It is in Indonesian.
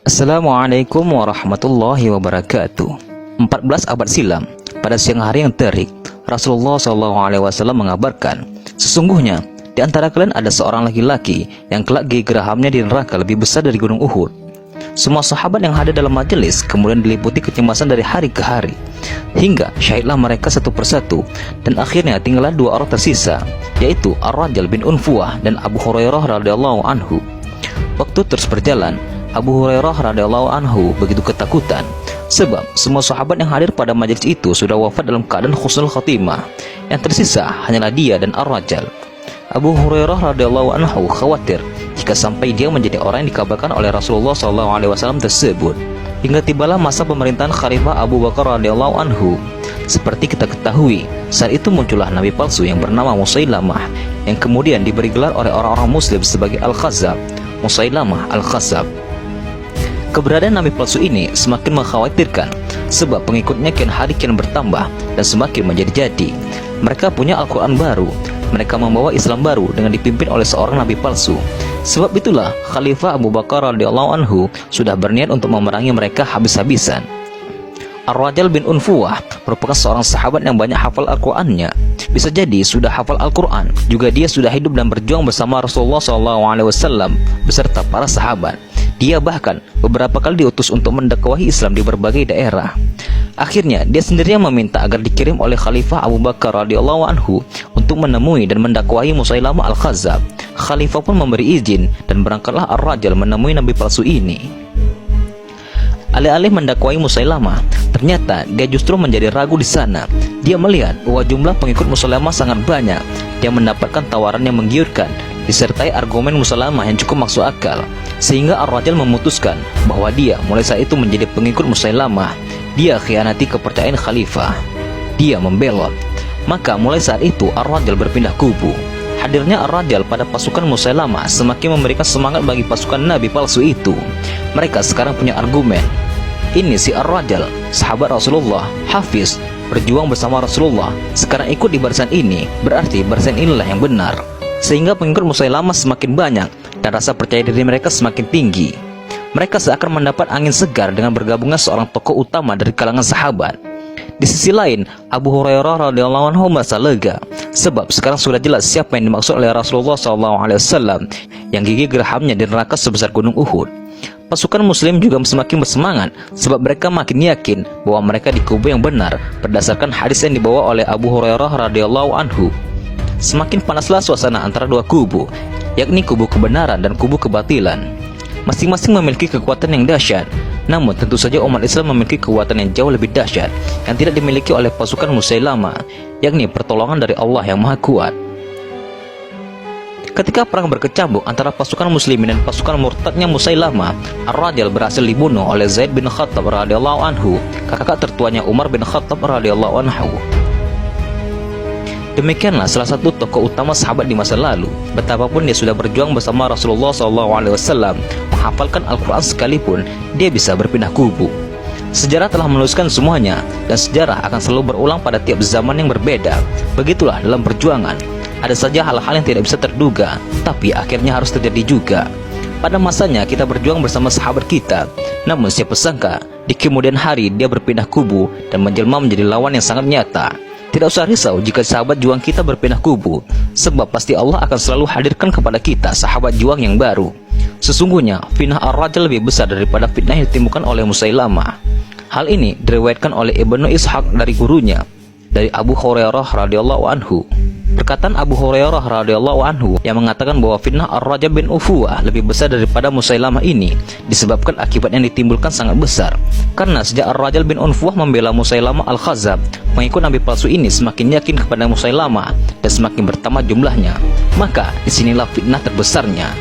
Assalamualaikum warahmatullahi wabarakatuh. 14 abad silam, pada siang hari yang terik, Rasulullah SAW mengabarkan, sesungguhnya di antara kalian ada seorang laki-laki yang kelak gigi gerahamnya di neraka lebih besar dari gunung Uhud. Semua sahabat yang hadir dalam majelis kemudian diliputi kecemasan dari hari ke hari, hingga syahidlah mereka satu persatu, dan akhirnya tinggallah dua orang tersisa, yaitu Ar-Rajal bin Unfuwah dan Abu Hurairah radhiyallahu anhu. Waktu terus berjalan, Abu Hurairah radhiyallahu anhu begitu ketakutan, sebab semua sahabat yang hadir pada majelis itu sudah wafat dalam keadaan husnul khatimah. Yang tersisa hanyalah dia dan Ar-Rajal. Abu Hurairah radhiyallahu anhu khawatir jika sampai dia menjadi orang yang dikabarkan oleh Rasulullah SAW tersebut. Hingga tibalah masa pemerintahan Khalifah Abu Bakar radhiyallahu anhu. Seperti kita ketahui, saat itu muncullah nabi palsu yang bernama Musailamah, yang kemudian diberi gelar oleh orang-orang muslim sebagai Al-Khazzab, Musailamah Al-Khazzab. Keberadaan nabi palsu ini semakin mengkhawatirkan, sebab pengikutnya kian hari kian bertambah dan semakin menjadi-jadi. Mereka punya Al-Quran baru, mereka membawa Islam baru dengan dipimpin oleh seorang nabi palsu. Sebab itulah Khalifah Abu Bakar radhiyallahu anhu sudah berniat untuk memerangi mereka habis-habisan. Ar-Rajal bin Unfuwah merupakan seorang sahabat yang banyak hafal Al-Qurannya. Bisa jadi sudah hafal Al-Quran, juga dia sudah hidup dan berjuang bersama Rasulullah SAW beserta para sahabat. Dia bahkan beberapa kali diutus untuk mendakwahi Islam di berbagai daerah. Akhirnya dia sendiri yang meminta agar dikirim oleh Khalifah Abu Bakar radhiyallahu anhu untuk menemui dan mendakwahi Musailamah Al-Khazzab. Khalifah pun memberi izin dan berangkatlah Ar-Rajal menemui nabi palsu ini. Alih-alih mendakwahi Musailamah, ternyata dia justru menjadi ragu di sana. Dia melihat bahwa jumlah pengikut Musailamah sangat banyak. Dia mendapatkan tawaran yang menggiurkan, disertai argumen Musailamah yang cukup masuk akal, sehingga Ar-Rajal memutuskan bahwa dia mulai saat itu menjadi pengikut Musailamah. Dia khianati kepercayaan Khalifah. Dia membelot. Maka mulai saat itu Ar-Rajal berpindah kubu. Hadirnya Ar-Rajal pada pasukan Musailamah semakin memberikan semangat bagi pasukan nabi palsu itu. Mereka sekarang punya argumen. Ini si Ar-Rajal, sahabat Rasulullah, Hafiz, berjuang bersama Rasulullah, sekarang ikut di barisan ini, berarti barisan inilah yang benar. Sehingga pengikut Musailamah semakin banyak dan rasa percaya diri mereka semakin tinggi. Mereka seakan mendapat angin segar dengan bergabungnya seorang tokoh utama dari kalangan sahabat. Di sisi lain, Abu Hurairah radhiyallahu anhu merasa lega, sebab sekarang sudah jelas siapa yang dimaksud oleh Rasulullah SAW yang gigi gerahamnya di neraka sebesar gunung Uhud. Pasukan muslim juga semakin bersemangat, sebab mereka makin yakin bahwa mereka di kubu yang benar berdasarkan hadis yang dibawa oleh Abu Hurairah radhiyallahu anhu. Semakin panaslah suasana antara dua kubu, yakni kubu kebenaran dan kubu kebatilan. Masing-masing memiliki kekuatan yang dahsyat, namun tentu saja umat Islam memiliki kekuatan yang jauh lebih dahsyat yang tidak dimiliki oleh pasukan Musailamah, yakni pertolongan dari Allah yang Maha Kuat. Ketika perang berkecamuk antara pasukan muslimin dan pasukan murtadnya Musailamah, Ar-Rajal berhasil dibunuh oleh Zaid bin Khattab radhiyallahu anhu, kakak tertuanya Umar bin Khattab radhiyallahu anhu. Demikianlah salah satu tokoh utama sahabat di masa lalu. Betapapun dia sudah berjuang bersama Rasulullah SAW, menghafalkan Al-Quran sekalipun, dia bisa berpindah kubu. Sejarah telah menuliskan semuanya, dan sejarah akan selalu berulang pada tiap zaman yang berbeda. Begitulah dalam perjuangan. Ada saja hal-hal yang tidak bisa terduga, tapi akhirnya harus terjadi juga. Pada masanya kita berjuang bersama sahabat kita, namun siapa sangka di kemudian hari dia berpindah kubu dan menjelma menjadi lawan yang sangat nyata. Tidak usah risau jika sahabat juang kita berpindah kubu, sebab pasti Allah akan selalu hadirkan kepada kita sahabat juang yang baru. Sesungguhnya fitnah Ar-Rajal lebih besar daripada fitnah yang ditimbulkan oleh Musailamah. Hal ini diriwayatkan oleh Ibnu Ishaq dari gurunya, dari Abu Hurairah radhiyallahu anhu. Perkataan Abu Hurairah radhiyallahu anhu yang mengatakan bahwa fitnah Ar-Rajal bin Unfuwah lebih besar daripada Musailamah ini disebabkan akibat yang ditimbulkan sangat besar. Karena sejak Ar-Rajal bin Unfuwah membela Musailamah Al-Khazzab, pengikut nabi palsu ini semakin yakin kepada Musailamah dan semakin bertambah jumlahnya. Maka disinilah fitnah terbesarnya.